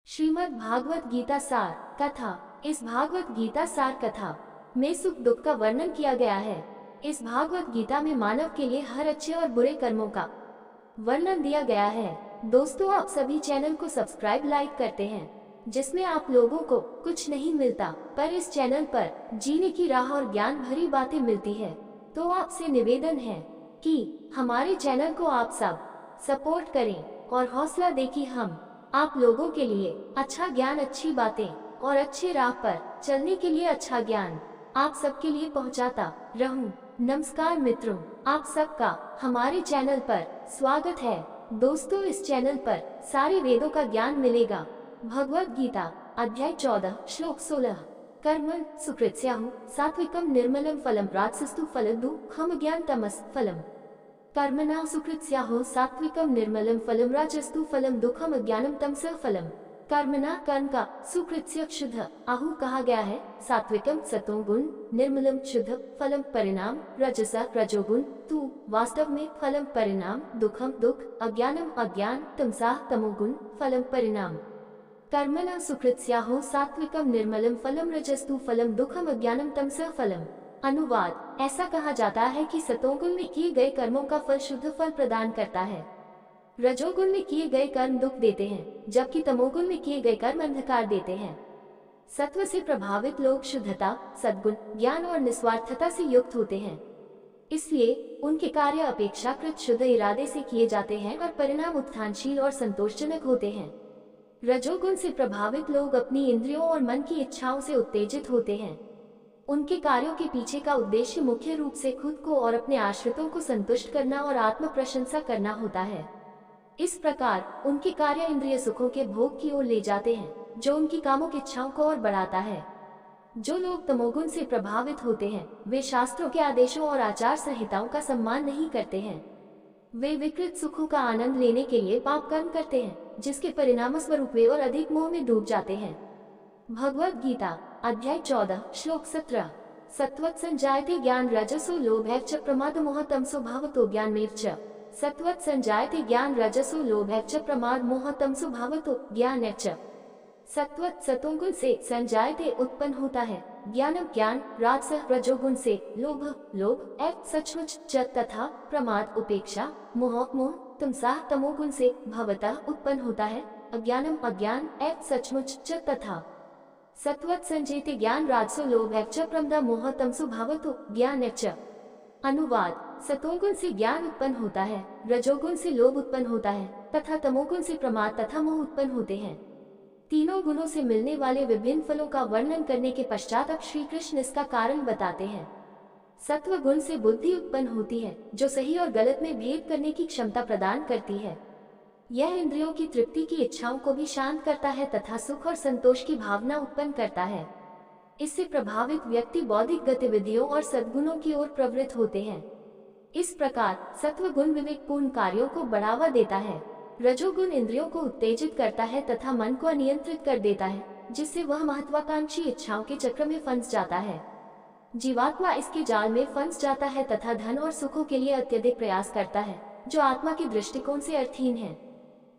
श्रीमद् भागवत गीता सार कथा। इस भागवत गीता सार कथा में सुख दुख का वर्णन किया गया है। इस भागवत गीता में मानव के लिए हर अच्छे और बुरे कर्मों का वर्णन दिया गया है। दोस्तों, आप सभी चैनल को सब्सक्राइब लाइक करते हैं, जिसमें आप लोगों को कुछ नहीं मिलता, पर इस चैनल पर जीने की राह और ज्ञान भरी बातें मिलती है। तो आपसे निवेदन है कि हमारे चैनल को आप सब सपोर्ट करें और हौसला दें कि हम आप लोगों के लिए अच्छा ज्ञान, अच्छी बातें और अच्छे राह पर चलने के लिए अच्छा ज्ञान आप सबके लिए पहुंचाता रहूं। नमस्कार मित्रों, आप सबका हमारे चैनल पर स्वागत है। दोस्तों, इस चैनल पर सारे वेदों का ज्ञान मिलेगा। भगवद गीता अध्याय 14 श्लोक 16। कर्मण सुकृत्स्याहु सात्विकम निर्मलम फलम राजसस्तु फलदुःखम ज्ञान तमस फलम। कर्मणा सुकृत्स्याहो सात्विकम निर्मलम फलम राजस्तु फलम दुःखम अज्ञानम तमस फलम। कर्मणा कर्म का, सुकृत्स्य शुद्ध आहु कहा गया है, सात्विकम सतोगुण, निर्मलम शुद्ध, फलम परिणाम, रजसा रजोगुण, तु वास्तव में, फलम परिणाम, दुःखम दुख, अज्ञानम अज्ञान, तमसा तमोगुण, फलम परिणाम। कर्मणा सुकृत्स्याहो सात्विकम निर्मलम फलम रजस्तु फलम दुःखम अज्ञानम तमस फलम। अनुवाद: ऐसा कहा जाता है कि सतोगुण में किए गए कर्मों का फल शुद्ध फल प्रदान करता है, रजोगुण में किए गए कर्म दुख देते हैं, जबकि तमोगुण में किए गए कर्म अंधकार देते हैं। सत्व से प्रभावित लोग शुद्धता, सद्गुण, ज्ञान और निस्वार्थता से युक्त होते हैं, इसलिए उनके कार्य अपेक्षाकृत शुद्ध इरादे से किए जाते हैं और परिणाम उत्थानशील और संतोषजनक होते हैं। रजोगुण से प्रभावित लोग अपनी इंद्रियों और मन की इच्छाओं से उत्तेजित होते हैं। उनके कार्यों के पीछे का उद्देश्य मुख्य रूप से खुद को और अपने आश्रितों को संतुष्ट करना और आत्म प्रशंसा करना होता है। इस प्रकार उनके कार्य इंद्रिय सुखों के भोग की ओर ले जाते हैं, जो उनकी कामुक इच्छाओं को और बढ़ाता है। जो लोग तमोगुण से प्रभावित होते हैं, वे शास्त्रों के आदेशों और आचार संहिताओं का सम्मान नहीं करते हैं। वे विकृत सुखों का आनंद लेने के लिए पाप कर्म करते हैं, जिसके परिणाम स्वरूप वे और अधिक मोह में डूब जाते हैं। भगवद गीता अध्याय 14 श्लोक 17। सत्वत् संजायते ज्ञान रजसो लोभैश्च प्रमाद मोह तमसो भावतो ज्ञानमेवच। सत्वत् संजायते ज्ञान रजसो लोभैश्च प्रमाद मोह तमसो भावतो ज्ञानमेवच। सत्वत् सतोगुण से संजायते उत्पन्न होता है, ज्ञानम ज्ञान, राजस रजोगुण से लोभ लोभ, एव सचमुच च तथा, प्रमाद उपेक्षा, मोह मोह, तमसा तमोगुण से भवतः उत्पन्न होता है, अज्ञानम अज्ञान, एव सचमुच च तथा। सत्वत् संजयते ज्ञान राजसो लोभैश्च प्रमाद मोह तमसो भावतो ज्ञानमेवच। अनुवाद: सतोगुण से ज्ञान उत्पन्न होता है, रजोगुण से लोभ उत्पन्न होता है तथा तमोगुण से प्रमाद तथा मोह उत्पन्न होते हैं। तीनों गुणों से मिलने वाले विभिन्न फलों का वर्णन करने के पश्चात अब श्री कृष्ण इसका कारण बताते हैं। सत्व गुण से बुद्धि उत्पन्न होती है, जो सही और गलत में भेद करने की क्षमता प्रदान करती है। यह इंद्रियों की तृप्ति की इच्छाओं को भी शांत करता है तथा सुख और संतोष की भावना उत्पन्न करता है। इससे प्रभावित व्यक्ति बौद्धिक गतिविधियों और सद्गुणों की ओर प्रवृत्त होते हैं। इस प्रकार सत्व गुण विवेकपूर्ण कार्यों को बढ़ावा देता है, रजोगुण इंद्रियों को उत्तेजित करता है तथा मन को अनियंत्रित कर देता है, जिससे वह महत्वाकांक्षी इच्छाओं के चक्र में फंस जाता है। जीवात्मा इसके जाल में फंस जाता है तथा धन और सुखों के लिए अत्यधिक प्रयास करता है, जो आत्मा के दृष्टिकोण से अर्थहीन है।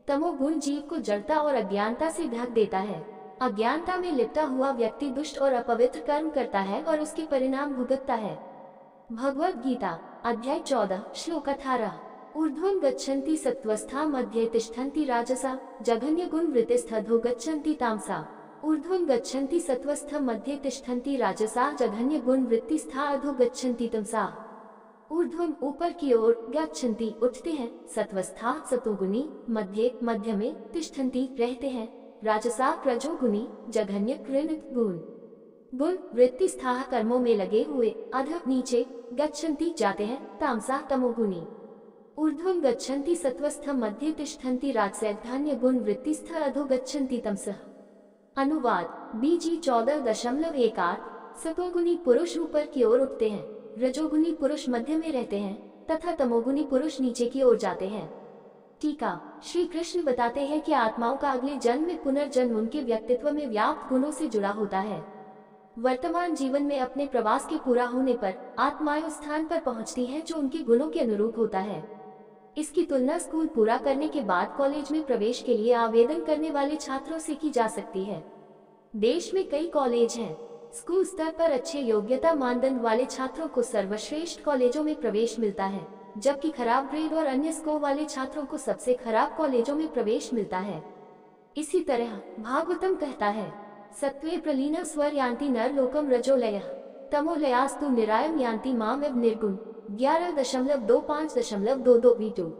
तमोगुण जीव को जड़ता और अज्ञानता से ढक देता है। अज्ञानता में लिपटा हुआ व्यक्ति दुष्ट और अपवित्र कर्म करता है और उसके परिणाम भुगतता है। भगवद गीता अध्याय 14 श्लोक 18। ऊर्ध्वं गच्छन्ति सत्त्वस्था मध्ये तिष्ठन्ति राजसा जघन्य गुण वृत्तिस्थधो गच्छन्ति तामसा। ऊर्ध्वं गच्छन्ति सत्त्वस्थ मध्ये तिष्ठन्ति राजसा जघन्य गुण वृत्तिस्था अधो गच्छन्ति तमसा। ऊर्ध्वं ऊपर की ओर, गच्छन्ति उठते हैं, सत्वस्था सतोगुणी, मध्य मध्य में, तिष्ठन्ति रहते हैं, राजसा रजोगुणी, जघन्य घृणित गुण गुण, वृत्तिस्था कर्मों में लगे हुए, अध नीचे, गच्छन्ति जाते हैं, तामसा तमोगुणी। ऊर्ध्वं गच्छन्ति सत्त्वस्थ मध्ये तिष्ठन्ति राजसैधान्य गुण वृत्तिस्थ अधो गच्छन्ति तमसः। अनुवाद: बीजी 14.18। सतोगुणी पुरुष ऊपर की ओर उठते हैं, रजोगुणी पुरुष मध्य में रहते हैं तथा तमोगुणी पुरुष नीचे की ओर जाते हैं। टीका: श्री कृष्ण बताते हैं कि आत्माओं का अगले जन्म में पुनर्जन्म उनके व्यक्तित्व में व्याप्त गुणों से जुड़ा होता है। वर्तमान जीवन में अपने प्रवास के पूरा होने पर आत्माएं उस स्थान पर पहुंचती हैं जो उनके गुणों के अनुरूप होता है। इसकी तुलना स्कूल पूरा करने के बाद कॉलेज में प्रवेश के लिए आवेदन करने वाले छात्रों से की जा सकती है। देश में कई कॉलेज हैं। स्कूल स्तर पर अच्छे योग्यता मानदंड वाले छात्रों को सर्वश्रेष्ठ कॉलेजों में प्रवेश मिलता है, जबकि खराब ग्रेड और अन्य स्कोर वाले छात्रों को सबसे खराब कॉलेजों में प्रवेश मिलता है। इसी तरह भागवतम कहता है, सत्वे प्रलीन स्वर यान्ति नर लोकम रजोलय तमोलयास्तु निरायम यान्ति माम एव निर्गुण 11.25.22 V2।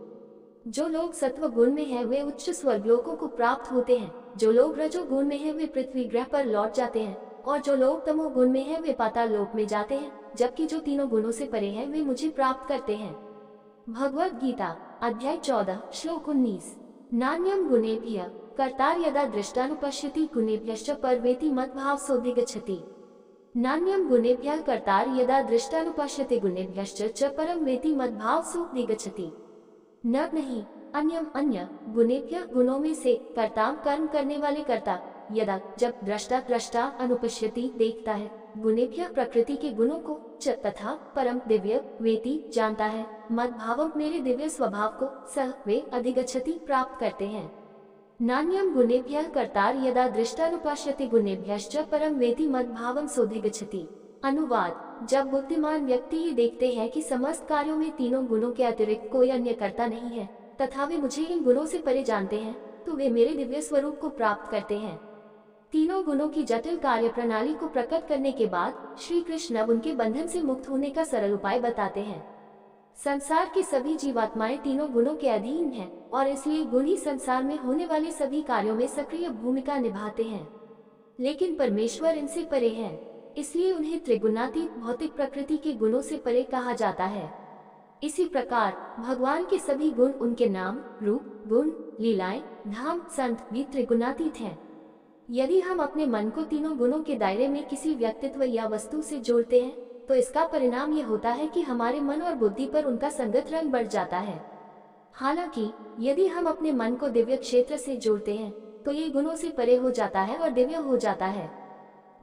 जो लोग सत्व गुण में हैं वे उच्च स्वर्गलोकों को प्राप्त होते हैं, जो लोग रजोगुण में हैं वे पृथ्वी ग्रह पर लौट जाते हैं, और जो लोग तमोगुण में हैं वे पाताल लोक में जाते हैं, जबकि जो तीनों गुणों से परे हैं वे मुझे प्राप्त करते हैं। भगवद गीता अध्याय 14 श्लोक 19। नान्यम गुणेभ्यः कर्तार यदा दृष्टानुपश्यति गुणेभ्यश्च परवेति मद्भाव सोऽधिगच्छति। नान्यम गुणेभ्यः कर्तार यदा दृष्टानुपश्यति गुणेभ्यश्च च परम वेति मद्भाव सोऽधिगच्छति। न नहीं, अन्यम अन्य, गुणेभ्यः गुणों में से, कर्ताम कर्म करने वाले कर्ता, यदा जब दृष्टा अनुपश्यति देखता है, गुणेभ्यः प्रकृति के गुणों को, च तथा परम दिव्य वेति जानता है, मद्भावम मेरे दिव्य स्वभाव को, सह वे अधिगच्छति प्राप्त करते हैं। नान्यम गुणेभ्यः कर्तार यदा दृष्टानुपश्यति गुणेभ्यश्च परम वेति मद्भावम सोऽधिगच्छति। अनुवाद, जब बुद्धिमान व्यक्ति ये देखते हैं कि समस्त कार्यों में तीनों गुणों के अतिरिक्त कोई अन्य कर्ता नहीं है तथा वे मुझे इन गुणों से परे जानते हैं, तो वे मेरे दिव्य स्वरूप को प्राप्त करते हैं। तीनों गुणों की जटिल कार्य प्रणाली को प्रकट करने के बाद श्री कृष्ण अब उनके बंधन से मुक्त होने का सरल उपाय बताते हैं। संसार के सभी जीवात्माएं तीनों गुणों के अधीन हैं और इसलिए गुण ही संसार में होने वाले सभी कार्यों में सक्रिय भूमिका निभाते हैं, लेकिन परमेश्वर इनसे परे हैं, इसलिए उन्हें त्रिगुणातीत भौतिक प्रकृति के गुणों से परे कहा जाता है। इसी प्रकार भगवान के सभी गुण, उनके नाम, रूप, गुण, लीलाएं, धाम, संत भी त्रिगुणातीत हैं। यदि हम अपने मन को तीनों गुणों के दायरे में किसी व्यक्तित्व या वस्तु से जोड़ते हैं तो इसका परिणाम ये होता है कि हमारे मन और बुद्धि पर उनका संगत रंग बढ़ जाता है। हालांकि यदि हम अपने मन को दिव्य क्षेत्र से जोड़ते हैं तो ये गुणों से परे हो जाता है और दिव्य हो जाता है।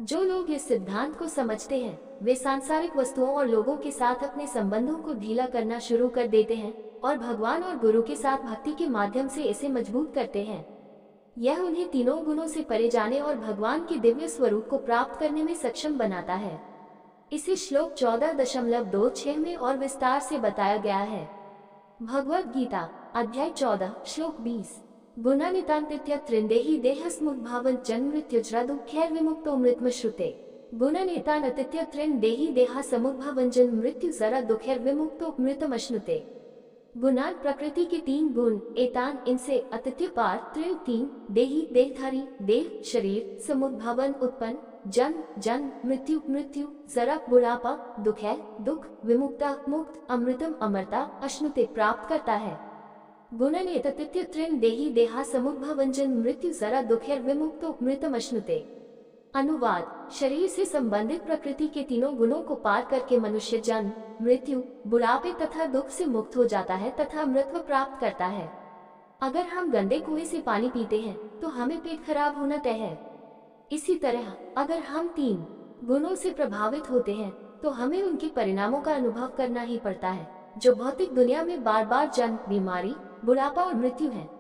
जो लोग इस सिद्धांत को समझते हैं वे सांसारिक वस्तुओं और लोगों के साथ अपने संबंधों को ढीला करना शुरू कर देते हैं और भगवान और गुरु के साथ भक्ति के माध्यम से इसे मजबूत करते हैं। यह उन्हें तीनों गुणों से परे जाने और भगवान के दिव्य स्वरूप को प्राप्त करने में सक्षम बनाता है। इसे श्लोक 14.26 में और विस्तार से बताया गया है। भगवद गीता अध्याय 14 श्लोक 20। गुणानितान्तित्य त्रिंदेहि देहस्मुद्भावं जन्म मृत्युजरा दुःखैर्विमुक्तो मृत्युश्रुते। गुणानितान्तित्य त्रिंदेहि देहा समुद्भवं जन्म मृत्युजरा दुःखैर्विमुक्तो मृतमश्नुते। गुणान प्रकृति के तीन गुण, एतान इनसे, अतिथ्य पार, त्रिन तीन, देही देहधारी, देह शरीर, समुद्भवन उत्पन्न, जन्म मृत्यु मृत्यु, जरा बुढ़ापा, दुख है दुख, विमुक्ता मुक्त, अमृतम अमरता, अश्नुते प्राप्त करता है। गुणन एततित्य त्रिन देही देहा समुद्भवं जन्म मृत्यु जरा दुःखैर्विमुक्तो मृतम अश्नुते। अनुवाद, शरीर से संबंधित प्रकृति के तीनों गुणों को पार करके मनुष्य जन्म, मृत्यु, बुढ़ापे तथा दुख से मुक्त हो जाता है तथा अमृतत्व प्राप्त करता है। अगर हम गंदे कुएं से पानी पीते हैं तो हमें पेट खराब होना तय है। इसी तरह अगर हम तीन गुणों से प्रभावित होते हैं तो हमें उनके परिणामों का अनुभव करना ही पड़ता है, जो भौतिक दुनिया में बार बार जन्म, बीमारी, बुढ़ापा और मृत्यु हैं।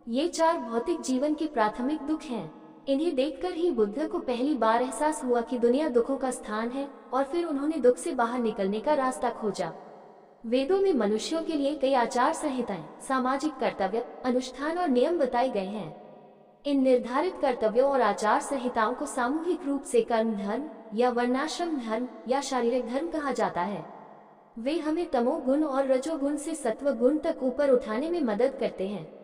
ये चार भौतिक जीवन के प्राथमिक दुख हैं। इन्हें देखकर ही बुद्ध को पहली बार एहसास हुआ कि दुनिया दुखों का स्थान है और फिर उन्होंने दुख से बाहर निकलने का रास्ता खोजा। वेदों में मनुष्यों के लिए कई आचार संहिताएं, सामाजिक कर्तव्य, अनुष्ठान और नियम बताए गए हैं। इन निर्धारित कर्तव्यों और आचार संहिताओं को सामूहिक रूप से कर्म धर्म या वर्णाश्रम धर्म या शारीरिक धर्म कहा जाता है। वे हमें तमोगुण और रजोगुण से सत्व गुण तक ऊपर उठाने में मदद करते हैं।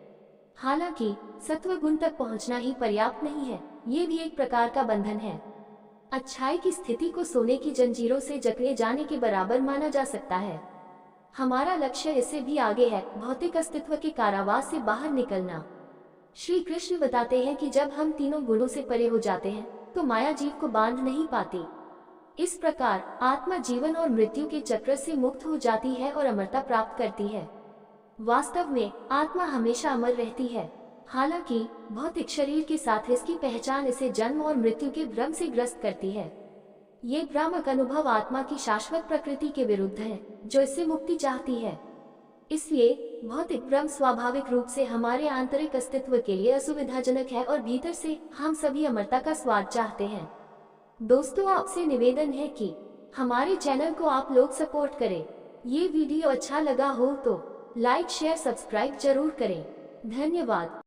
हालांकि सत्व गुण तक पहुंचना ही पर्याप्त नहीं है, ये भी एक प्रकार का बंधन है। अच्छाई की स्थिति को सोने की जंजीरों से जकड़े जाने के बराबर माना जा सकता है। हमारा लक्ष्य इससे भी आगे है, भौतिक अस्तित्व के कारावास से बाहर निकलना। श्री कृष्ण बताते हैं कि जब हम तीनों गुणों से परे हो जाते हैं तो माया जीव को बांध नहीं पाती। इस प्रकार आत्मा जीवन और मृत्यु के चक्र से मुक्त हो जाती है और अमरता प्राप्त करती है। वास्तव में आत्मा हमेशा अमर रहती है। हालांकि भौतिक शरीर के साथ इसकी पहचान इसे जन्म और मृत्यु के भ्रम से ग्रस्त करती है। ये भ्रामक अनुभव आत्मा की शाश्वत प्रकृति के विरुद्ध है, जो इससे मुक्ति चाहती है। इसलिए भौतिक भ्रम स्वाभाविक रूप से हमारे आंतरिक अस्तित्व के लिए असुविधाजनक है और भीतर से हम सभी अमरता का स्वाद चाहते हैं। दोस्तों, आपसे निवेदन है कि हमारे चैनल को आप लोग सपोर्ट करें। ये वीडियो अच्छा लगा हो तो लाइक शेयर सब्सक्राइब जरूर करें। धन्यवाद।